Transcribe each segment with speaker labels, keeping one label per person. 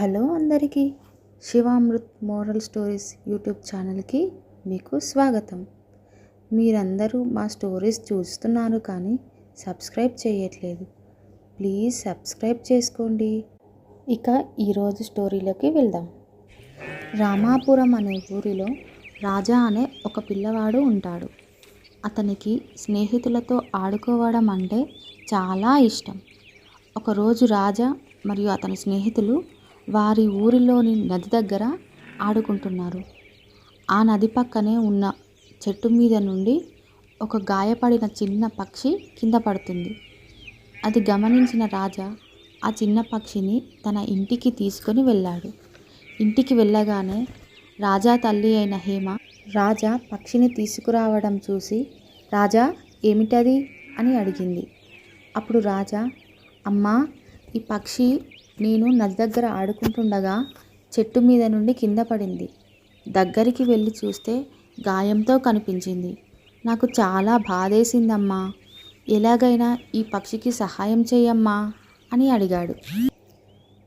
Speaker 1: Hello అందరికీ, Shivamrut moral stories YouTube ఛానల్కి మీకు స్వాగతం. మీరందరూ మా స్టోరీస్ చూస్తున్నారు కానీ సబ్స్క్రైబ్ చేయట్లేదు. ప్లీజ్ సబ్స్క్రైబ్ చేసుకోండి. ఇక ఈరోజు స్టోరీలోకి వెళ్దాం. రామాపురం అనే ఊరిలో రాజా అనే ఒక పిల్లవాడు ఉంటాడు. అతనికి స్నేహితులతో ఆడుకోవడం అంటే చాలా ఇష్టం. ఒకరోజు రాజా మరియు అతని స్నేహితులు వారి ఊరిలోని నది దగ్గర ఆడుకుంటున్నారు. ఆ నది పక్కనే ఉన్న చెట్టు మీద నుండి ఒక గాయపడిన చిన్న పక్షి కింద పడుతుంది. అది గమనించిన రాజా ఆ చిన్న పక్షిని తన ఇంటికి తీసుకొని వెళ్ళాడు. ఇంటికి వెళ్ళగానే రాజా తల్లి అయిన హేమ రాజా పక్షిని తీసుకురావడం చూసి, రాజా ఏమిటది అని అడిగింది. అప్పుడు రాజా, అమ్మా, ఈ పక్షి నేను నది దగ్గర ఆడుకుంటుండగా చెట్టు మీద నుండి కింద పడింది. దగ్గరికి వెళ్ళి చూస్తే గాయంతో కనిపించింది. నాకు చాలా బాధేసిందమ్మా. ఎలాగైనా ఈ పక్షికి సహాయం చేయమ్మా అని అడిగాడు.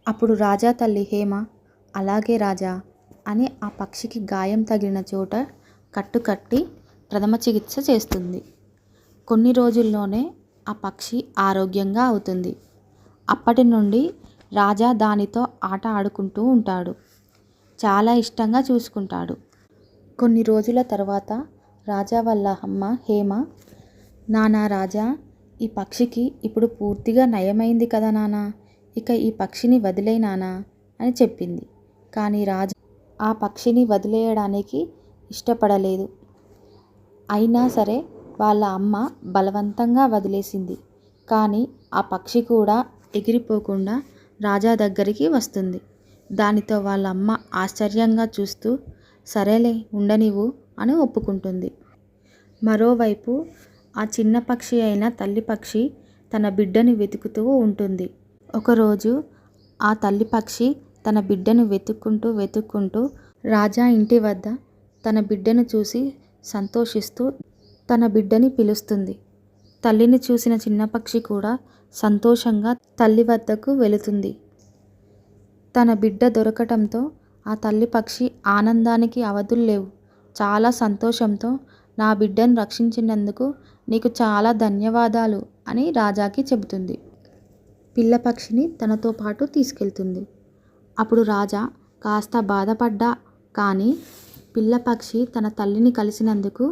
Speaker 1: అప్పుడు రాజా తల్లి హేమ, అలాగే రాజా అని ఆ పక్షికి గాయం తగిలిన చోట కట్టుకట్టి ప్రథమ చికిత్స చేస్తుంది. కొన్ని రోజుల్లోనే ఆ పక్షి ఆరోగ్యంగా అవుతుంది. అప్పటి నుండి రాజా దానితో ఆట ఆడుకుంటూ ఉంటాడు. చాలా ఇష్టంగా చూసుకుంటాడు. కొన్ని రోజుల తర్వాత రాజా వాళ్ళ అమ్మ హేమ, నానా రాజా, ఈ పక్షికి ఇప్పుడు పూర్తిగా నయమైంది కదా నానా, ఇక ఈ పక్షిని వదిలేయ్ నానా అని చెప్పింది. కానీ రాజా ఆ పక్షిని వదిలేయడానికి ఇష్టపడలేదు. అయినా సరే వాళ్ళ అమ్మ బలవంతంగా వదిలేసింది. కానీ ఆ పక్షి కూడా ఎగిరిపోకుండా రాజా దగ్గరికి వస్తుంది. దానితో వాళ్ళ అమ్మ ఆశ్చర్యంగా చూస్తూ, సరేలే ఉండనివ్వు అని ఒప్పుకుంటుంది. మరోవైపు ఆ చిన్న పక్షి అయిన తల్లి పక్షి తన బిడ్డను వెతుకుతూ ఉంటుంది. ఒకరోజు ఆ తల్లి పక్షి తన బిడ్డను వెతుక్కుంటూ రాజా ఇంటి వద్ద తన బిడ్డను చూసి సంతోషిస్తూ తన బిడ్డని పిలుస్తుంది. తల్లిని చూసిన చిన్న పక్షి కూడా సంతోషంగా తల్లి వద్దకు వెళుతుంది. తన బిడ్డ దొరకటంతో ఆ తల్లి పక్షి ఆనందానికి అవధులు లేవు. చాలా సంతోషంతో, నా బిడ్డను రక్షించినందుకు నీకు చాలా ధన్యవాదాలు అని రాజాకి చెబుతుంది. పిల్ల పక్షిని తనతో పాటు తీసుకెళ్తుంది. అప్పుడు రాజా కాస్త బాధపడ్డా కానీ పిల్ల పక్షి తన తల్లిని కలిసినందుకు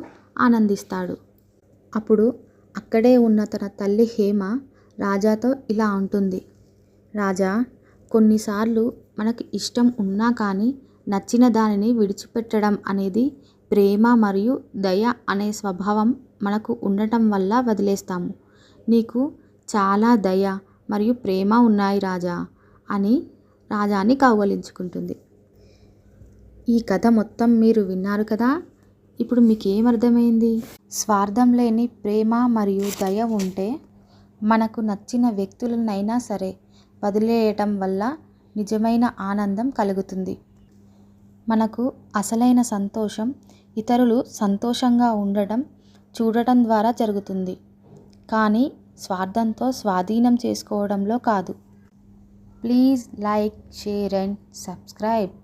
Speaker 1: ఆనందిస్తాడు. అప్పుడు అక్కడే ఉన్న తన తల్లి హేమ రాజాతో ఇలా అంటుంది, రాజా, కొన్నిసార్లు మనకు ఇష్టం ఉన్నా కానీ నచ్చిన దానిని విడిచిపెట్టడం అనేది ప్రేమ మరియు దయ అనే స్వభావం మనకు ఉండటం వల్ల వదిలేస్తాము. నీకు చాలా దయ మరియు ప్రేమ ఉన్నాయి రాజా అని రాజాని కౌగలించుకుంటుంది. ఈ కథ మొత్తం మీరు విన్నారు కదా. ఇప్పుడు మీకేమర్థమైంది? స్వార్థం లేని ప్రేమ మరియు దయ ఉంటే మనకు నచ్చిన వ్యక్తులనైనా సరే వదిలేయటం వల్ల నిజమైన ఆనందం కలుగుతుంది. మనకు అసలైన సంతోషం ఇతరులు సంతోషంగా ఉండడం చూడటం ద్వారా జరుగుతుంది, కానీ స్వార్థంతో స్వాధీనం చేసుకోవడంలో కాదు. Please like, share and subscribe.